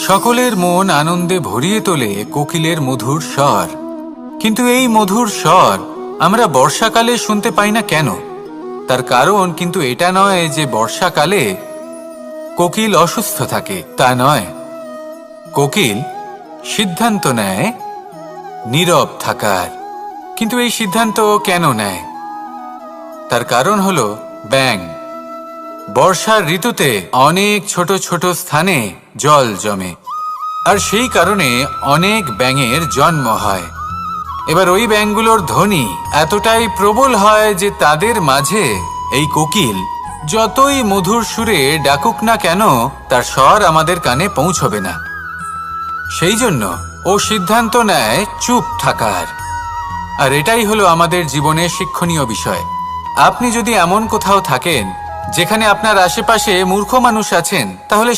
সকলের মন আনন্দে ভরিয়ে তোলে কোকিলের মধুর স্বর। কিন্তু এই মধুর স্বর আমরা বর্ষাকালে শুনতে পাই না কেন? তার কারণ কিন্তু এটা নয় যে বর্ষাকালে কোকিল অসুস্থ থাকে, তা নয়। কোকিল সিদ্ধান্ত নেয় নীরব থাকার। কিন্তু এই সিদ্ধান্ত কেন নেয়? তার কারণ হলো ব্যাঙ। বর্ষার ঋতুতে অনেক ছোট ছোট স্থানে জল জমে, আর সেই কারণে অনেক ব্যাঙের জন্ম হয়। এবার ওই ব্যাঙগুলোর ধ্বনি এতটাই প্রবল হয় যে তাদের মাঝে এই কোকিল যতই মধুর সুরে ডাকুক না কেন, তার স্বর আমাদের কানে পৌঁছবে না। সেই জন্য ও সিদ্ধান্ত নেয় চুপ থাকার। আর এটাই হলো আমাদের জীবনের শিক্ষণীয় বিষয়। আপনি যদি এমন কোথাও থাকেন যেখানে আপনার আশেপাশে মূর্খ মানুষ আছেন, তাহলে